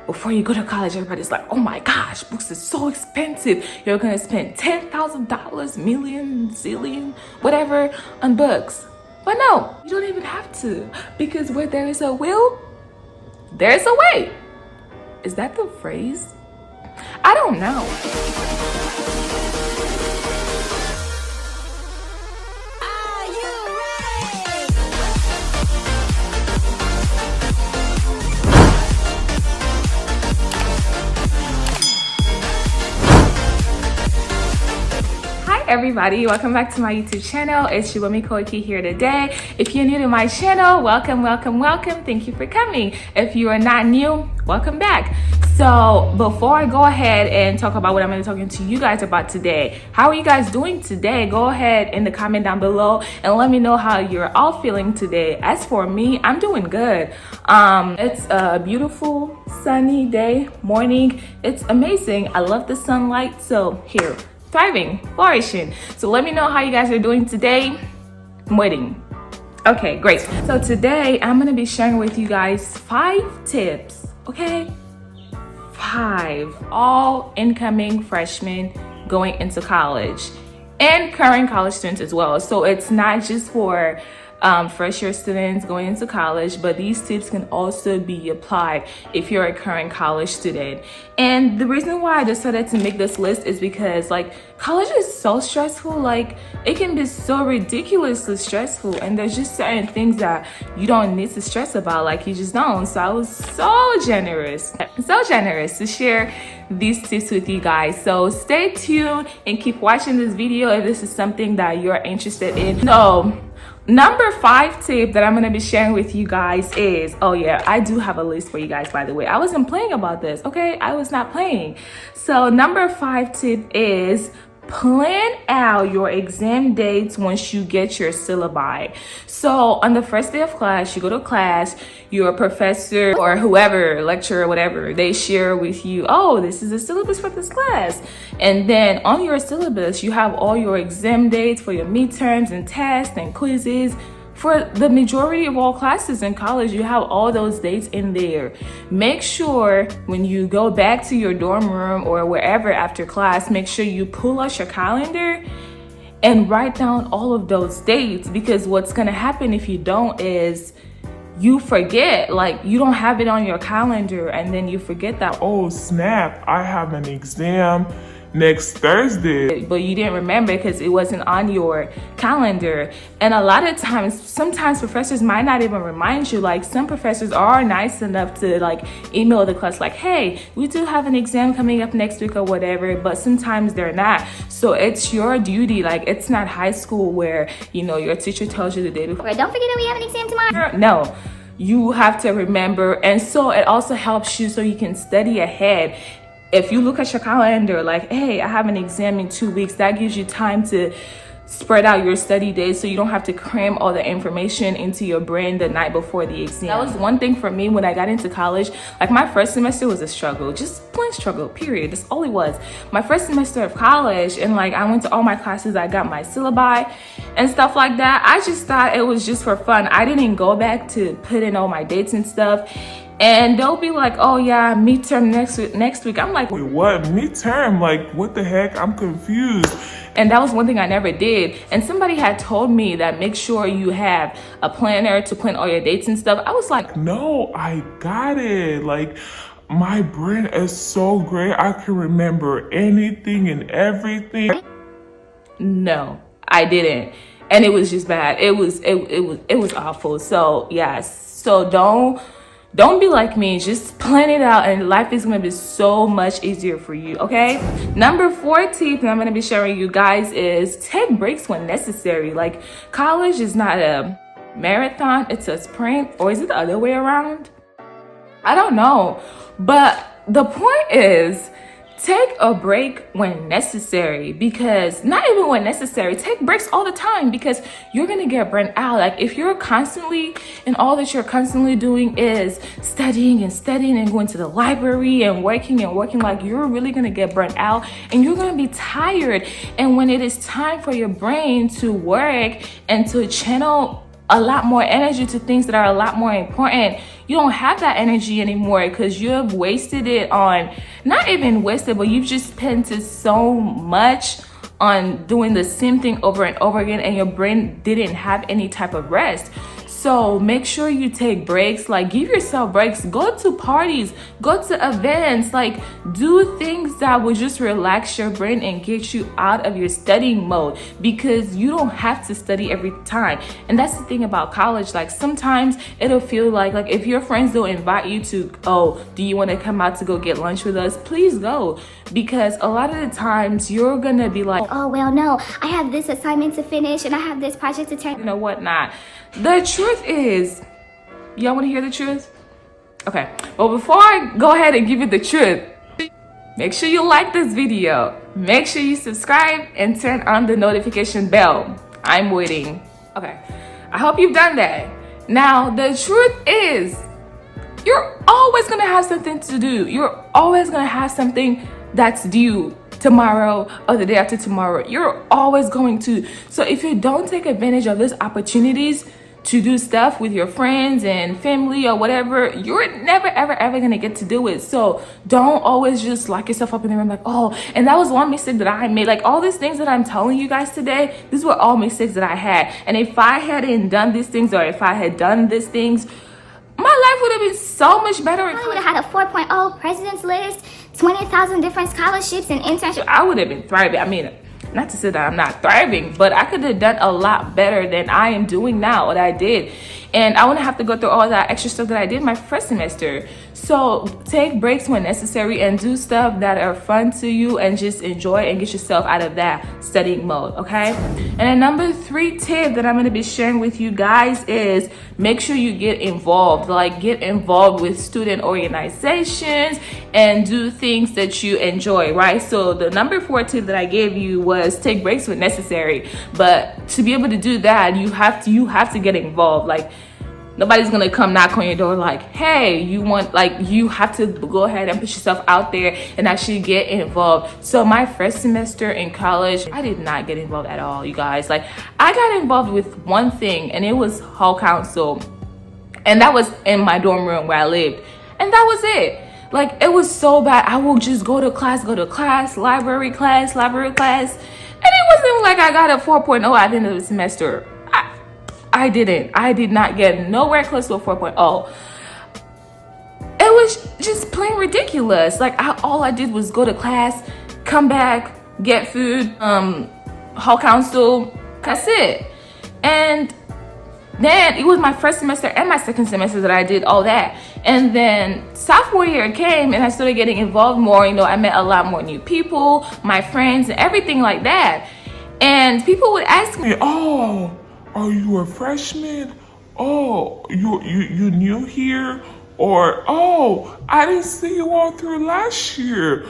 before you go to college, everybody's like, oh my gosh, books are so expensive. You're gonna spend $10,000, million, zillion, whatever on books. But no, you don't even have to, because where there is a will, there's a way. Is that the phrase? I don't know. Everybody, welcome back to my YouTube channel. It's Subomi Koiki here today. If you're new to my channel, welcome. Thank you for coming. If you are not new, welcome back. So before I go ahead and talk about what I'm going to be talking to you guys about today, how are you guys doing today? Go ahead in the comment down below and let me know how you're all feeling today. As for me, I'm doing good. It's a beautiful sunny day, morning. It's amazing. I love the sunlight. So here, thriving, flourishing. So let me know how you guys are doing today. I'm waiting. Okay, great. So today I'm gonna be sharing with you guys 5 tips, okay? 5, all incoming freshmen going into college and current college students as well. So it's not just for first year students going into college, but these tips can also be applied if you're a current college student. And the reason why I decided to make this list is because like college is so stressful. Like it can be so ridiculously stressful, and there's just certain things that you don't need to stress about, like you just don't. So I was so generous to share these tips with you guys. So stay tuned and keep watching this video if this is something that you're interested in. So number 5 tip that I'm going to be sharing with you guys is, oh yeah, I do have a list for you guys, by the way. I wasn't playing about this, okay? I was not playing. So number 5 tip is plan out your exam dates once you get your syllabi. So on the first day of class, you go to class, your professor or whoever, lecturer, whatever, they share with you, oh, this is the syllabus for this class. And then on your syllabus, you have all your exam dates for your midterms and tests and quizzes. For the majority of all classes in college, you have all those dates in there. Make sure when you go back to your dorm room or wherever after class, make sure you pull out your calendar and write down all of those dates, because what's gonna happen if you don't is you forget, like you don't have it on your calendar, and then you forget that, oh snap, I have an exam next Thursday, but you didn't remember because it wasn't on your calendar. And a lot of times, sometimes professors might not even remind you. Like some professors are nice enough to like email the class like, hey, we do have an exam coming up next week or whatever, but sometimes they're not. So it's your duty. Like it's not high school where, you know, your teacher tells you the day before, don't forget that we have an exam tomorrow. No, you have to remember. And so it also helps you so you can study ahead. If you look at your calendar like, hey, I have an exam in 2 weeks, that gives you time to spread out your study days so you don't have to cram all the information into your brain the night before the exam. That was one thing for me when I got into college. Like my first semester was a struggle, just plain struggle, period. That's all it was. My first semester of college, and like I went to all my classes, I got my syllabi and stuff like that. I just thought it was just for fun. I didn't go back to put in all my dates and stuff. And they'll be like, oh yeah, midterm next week. I'm like, wait, what? Midterm? Like, what the heck? I'm confused. And that was one thing I never did. And somebody had told me that make sure you have a planner to plan all your dates and stuff. I was like, no, I got it. Like, my brain is so great. I can remember anything and everything. No, I didn't. And it was just bad. It was awful. So yes. So don't be like me. Just plan it out and life is going to be so much easier for you, okay? Number 4 tip that I'm going to be sharing you guys is take breaks when necessary. Like college is not a marathon, it's a sprint. Or is it the other way around? I don't know. But the point is, take a break when necessary, because not even when necessary, take breaks all the time, because you're gonna get burnt out. Like if you're constantly, and all that you're constantly doing is studying and going to the library and working, like you're really gonna get burnt out and you're gonna be tired. And when it is time for your brain to work and to channel a lot more energy to things that are a lot more important, you don't have that energy anymore because you have wasted it on, not even wasted, but you've just spent it so much on doing the same thing over and over again, and your brain didn't have any type of rest. So make sure you take breaks, like give yourself breaks, go to parties, go to events, like do things that will just relax your brain and get you out of your studying mode, because you don't have to study every time. And that's the thing about college, like sometimes it'll feel like if your friends don't invite you to, oh, do you want to come out to go get lunch with us? Please go, because a lot of the times you're gonna be like, oh, well, no, I have this assignment to finish and I have this project to turn, you know, whatnot. The truth is, y'all want to hear the truth? Okay, well, before I go ahead and give you the truth, make sure you like this video, make sure you subscribe and turn on the notification bell. I'm waiting. Okay, I hope you've done that. Now, the truth is, you're always gonna have something to do. You're always gonna have something that's due tomorrow or the day after tomorrow. You're always going to. So if you don't take advantage of these opportunities to do stuff with your friends and family or whatever, you're never ever gonna get to do it. So don't always just lock yourself up in the room like, oh, and that was one mistake that I made. Like all these things that I'm telling you guys today, these were all mistakes that I had. And if I hadn't done these things, or if I had done these things, my life would have been so much better. I would have had a 4.0 president's list, 20,000 different scholarships and internships. I would have been thriving. I mean, not to say that I'm not thriving, but I could have done a lot better than I am doing now, what I did. And I wouldn't have to go through all that extra stuff that I did my first semester. So take breaks when necessary and do stuff that are fun to you, and just enjoy and get yourself out of that studying mode, okay? And the number 3 tip that I'm gonna be sharing with you guys is make sure you get involved. Like get involved with student organizations and do things that you enjoy, right? So the number 4 tip that I gave you was take breaks when necessary. But to be able to do that, you have to get involved. Like nobody's gonna come knock on your door like, hey, you have to go ahead and put yourself out there and actually get involved. So my first semester in college, I did not get involved at all, you guys. Like I got involved with one thing, and it was hall council, and that was in my dorm room where I lived, and that was it. Like it was so bad. I will just go to class, library class, and it wasn't like I got a 4.0 at the end of the semester. I did not get nowhere close to a 4.0. It was just plain ridiculous. Like all I did was go to class, come back, get food, hall council, that's it. And then it was my first semester and my second semester that I did all that. And then sophomore year came and I started getting involved more. You know, I met a lot more new people, my friends and everything like that. And people would ask me, oh, are you a freshman? Oh, you new here? Or, oh, I didn't see you all through last year.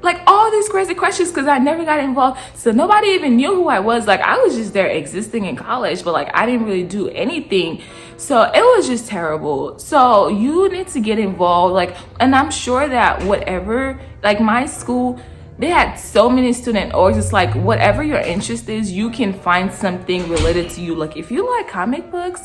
Like all these crazy questions, because I never got involved. So nobody even knew who I was. Like I was just there existing in college, but like I didn't really do anything. So it was just terrible. So you need to get involved. Like, and I'm sure that whatever, like my school, they had so many student orgs. It's like whatever your interest is, you can find something related to you. Like if you like comic books,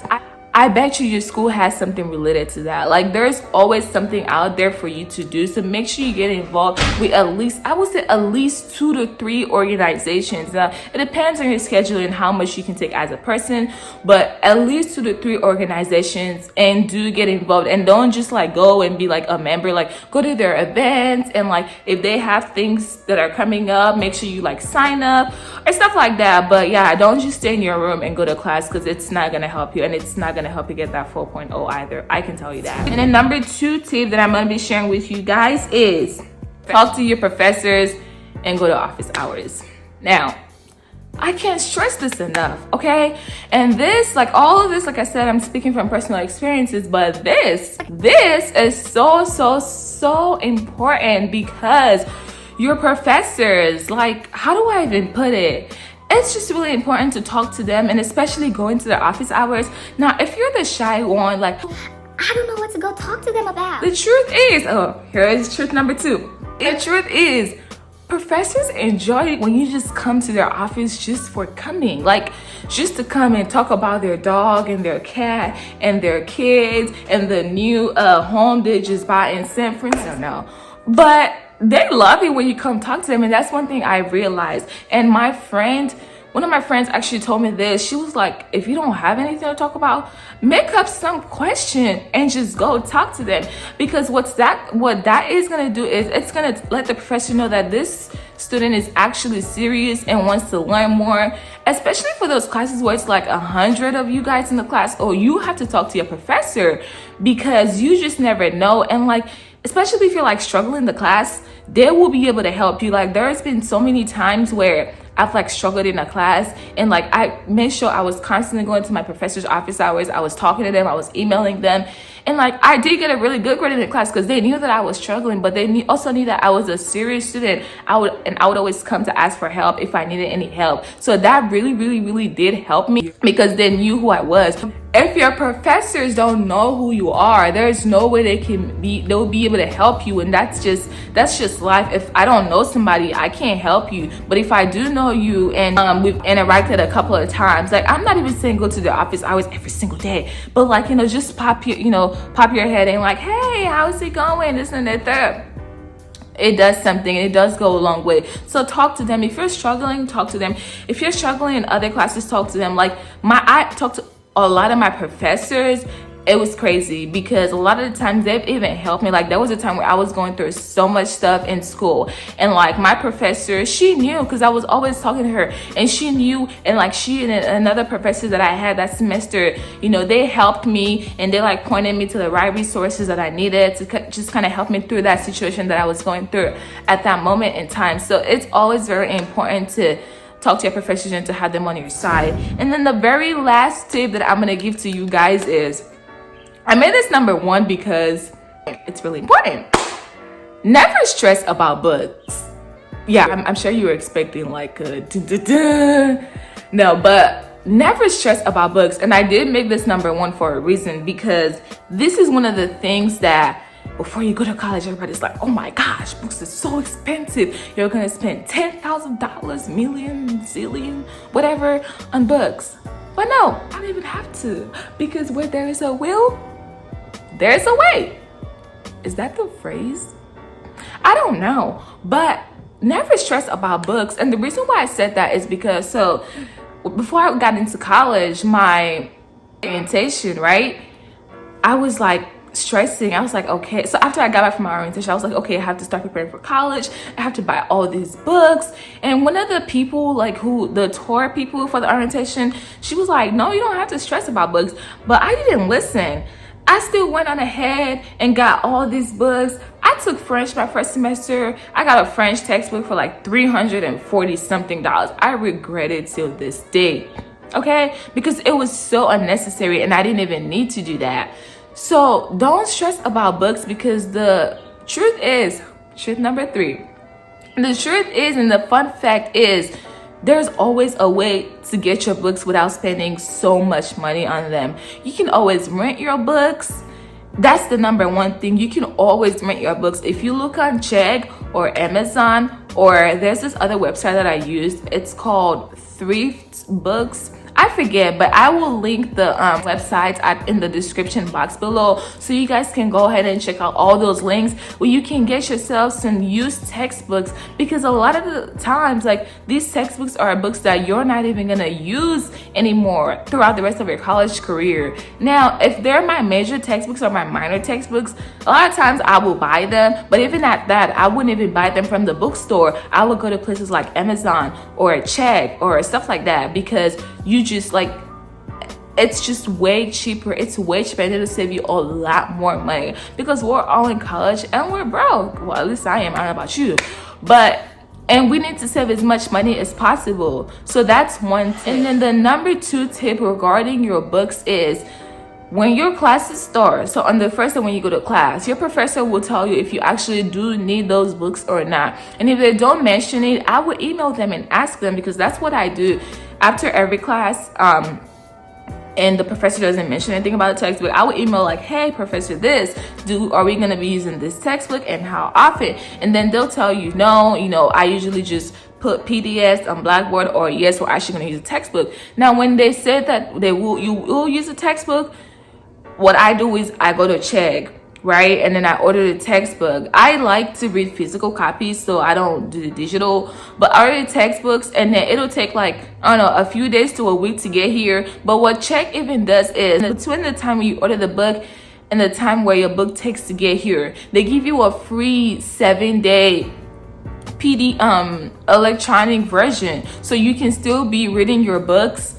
I bet you your school has something related to that. Like there's always something out there for you to do. So make sure you get involved with at least, I would say at least 2 to 3 organizations. Now it depends on your schedule and how much you can take as a person, but at least 2 to 3 organizations, and do get involved. And don't just like go and be like a member. Like go to their events, and like if they have things that are coming up, make sure you like sign up or stuff like that. But yeah, don't just stay in your room and go to class, because it's not gonna help you, and it's not gonna help you get that 4.0 either. I can tell you that. And then number 2 tip that I'm gonna be sharing with you guys is talk to your professors and go to office hours. Now, I can't stress this enough, okay? And this, like all of this, like I said, I'm speaking from personal experiences, but this is so important, because your professors, like, how do I even put it? It's just really important to talk to them, and especially going to their office hours. Now, if you're the shy one, like, I don't know what to go talk to them about. The truth is, oh, here is truth number 2. The truth is, professors enjoy it when you just come to their office just for coming, like just to come and talk about their dog and their cat and their kids and the new home they just bought in San Francisco. But they love it when you come talk to them, and that's one thing I realized. And one of my friends actually told me this. She was like, if you don't have anything to talk about, make up some question and just go talk to them. Because what that is going to do is it's going to let the professor know that this student is actually serious and wants to learn more, especially for those classes where it's like 100 of you guys in the class, or you have to talk to your professor, because you just never know. And like, especially if you're like struggling in the class, they will be able to help you. Like, there's been so many times where I've like struggled in a class, and like I made sure I was constantly going to my professor's office hours. I was talking to them, I was emailing them, and like I did get a really good grade in the class because they knew that I was struggling, but they also knew that I was a serious student. I would always come to ask for help if I needed any help. So that really did help me, because they knew who I was. If your professors don't know who you are, there's no way they'll be able to help you. And that's just life. If I don't know somebody, I can't help you. But if I do know you and we've interacted a couple of times, like I'm not even saying go to their office hours every single day, but like, just pop your head and like, hey, how's it going? This and that. It does something. It does go a long way. So talk to them. If you're struggling, talk to them. If you're struggling in other classes, talk to them. Like I talked to a lot of my professors. It was crazy because a lot of the times they've even helped me. Like there was a time where I was going through so much stuff in school, and like my professor, she knew, because I was always talking to her, and she knew. And like she and another professor that I had that semester, they helped me, and they like pointed me to the right resources that I needed to just kind of help me through that situation that I was going through at that moment in time. So it's always very important to talk to your professors and to have them on your side. And then the very last tip that I'm going to give to you guys is, I made this number 1 because it's really important. Never stress about books. Yeah, I'm sure you were expecting like no, but never stress about books. And I did make this number 1 for a reason, because this is one of the things that before you go to college, everybody's like, oh my gosh, books are so expensive. You're gonna spend $10,000, million, zillion, whatever on books. But no, I don't even have to, because where there is a will, there's a way. Is that the phrase? I don't know, but never stress about books. And the reason why I said that is because, so before I got into college, my orientation, right? I was like stressing. I was like, okay. So after I got back from my orientation, I was like, okay, I have to start preparing for college. I have to buy all these books. And one of the people, like the tour people for the orientation, she was like, no, you don't have to stress about books. But I didn't listen. I still went on ahead and got all these books. I took French my first semester. I got a French textbook for like $340 something. I regret it till this day, okay? Because it was so unnecessary and I didn't even need to do that. So don't stress about books, because the truth number 3, the truth is, and the fun fact is, there's always a way to get your books without spending so much money on them. You can always rent your books. That's the number 1 thing. You can always rent your books. If you look on Chegg or Amazon, or there's this other website that I used, it's called Thrift Books. I forget, but I will link the websites in the description box below, so you guys can go ahead and check out all those links where you can get yourself some used textbooks, because a lot of the times, like, these textbooks are books that you're not even gonna use anymore throughout the rest of your college career. Now, if they're my major textbooks or my minor textbooks, a lot of times I will buy them, but even at that, I wouldn't even buy them from the bookstore. I would go to places like Amazon or Chegg or stuff like that, because you just like, it's just way cheaper. It's way cheaper, and it'll save you a lot more money, because we're all in college and we're broke. Well, at least I am. I don't know about you, and we need to save as much money as possible. So that's one tip. And then the number 2 tip regarding your books is, when your classes start, so on the first day when you go to class, your professor will tell you if you actually do need those books or not. And if they don't mention it, I would email them and ask them, because that's what I do after every class. and the professor doesn't mention anything about the textbook, I would email like, hey professor, are we going to be using this textbook and how often? And then they'll tell you, no, I usually just put PDFs on Blackboard, or yes, we're actually going to use a textbook. Now when they said that you will use a textbook, what I do is I go to check, right? And then I order the textbook. I like to read physical copies, so I don't do the digital, but I order the textbooks, and then it'll take like, I don't know, a few days to a week to get here. But what check even does is, between the time when you order the book and the time where your book takes to get here, they give you a free 7-day electronic version, so you can still be reading your books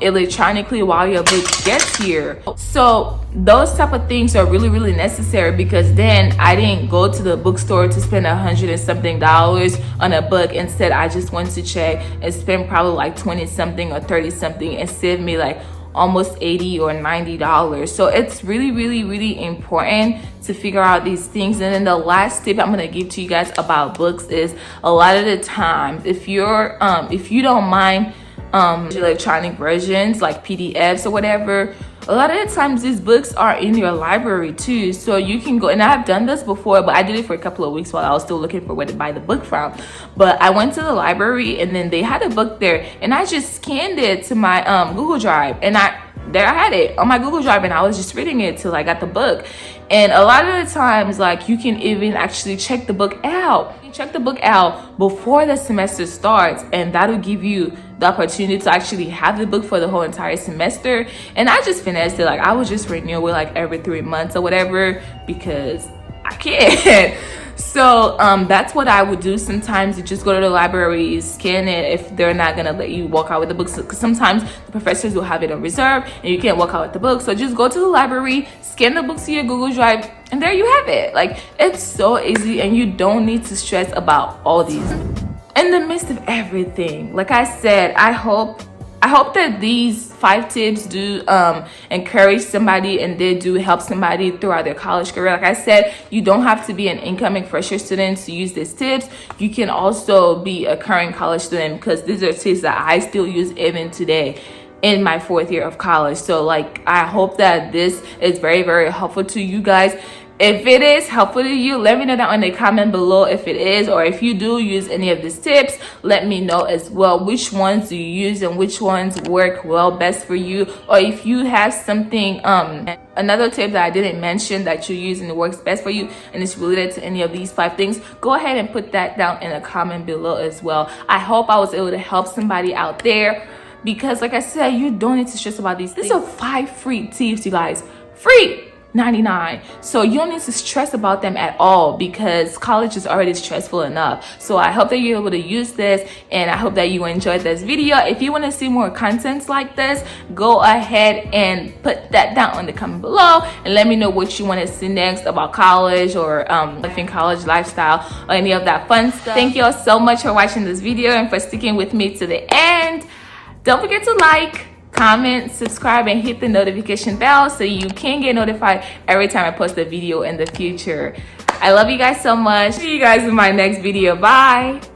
electronically while your book gets here. So those type of things are really, really necessary, because then I didn't go to the bookstore to spend $100 and something on a book. Instead, I just went to check and spend probably like 20 something or 30 something, and save me like almost $80 or $90. So it's really, really, really important to figure out these things. And then the last tip I'm gonna give to you guys about books is, a lot of the time, if you don't mind electronic versions like PDFs or whatever, a lot of the times these books are in your library too, so you can go, and I have done this before, but I did it for a couple of weeks while I was still looking for where to buy the book from. But I went to the library, and then they had a book there, and I just scanned it to my Google Drive, and there I had it on my Google Drive, and I was just reading it till I got the book. And a lot of the times, like, you can even actually check the book out. You check the book out before the semester starts, and that'll give you the opportunity to actually have the book for the whole entire semester. And I just finessed it. Like, I would just renew it like every 3 months or whatever, because I can't. So that's what I would do sometimes. You just go to the library, scan it if they're not gonna let you walk out with the books, because sometimes the professors will have it on reserve and you can't walk out with the book. So just go to the library, scan the books to your Google Drive, and there you have it. Like, it's so easy, and you don't need to stress about all these in the midst of everything. Like I said, I hope that these 5 tips do encourage somebody, and they do help somebody throughout their college career. Like I said, you don't have to be an incoming fresher student to use these tips. You can also be a current college student, because these are tips that I still use even today in my 4th year of college. So like, I hope that this is very, very helpful to you guys. If it is helpful to you, let me know down in the comment below if it is, or if you do use any of these tips, let me know as well. Which ones do you use and which ones work well best for you? Or if you have something, another tip that I didn't mention that you use and it works best for you, and it's related to any of these 5 things, go ahead and put that down in a comment below as well. I hope I was able to help somebody out there, because like I said, you don't need to stress about these things. These are 5 free tips, you guys. Free! 99. So you don't need to stress about them at all, because college is already stressful enough. So I hope that you're able to use this, and I hope that you enjoyed this video. If you want to see more contents like this, go ahead and put that down in the comment below, and let me know what you want to see next about college, or living college lifestyle, or any of that fun stuff. Thank you all so much for watching this video and for sticking with me to the end. Don't forget to like, comment, subscribe, and hit the notification bell so you can get notified every time I post a video in the future. I love you guys so much. See you guys in my next video. Bye.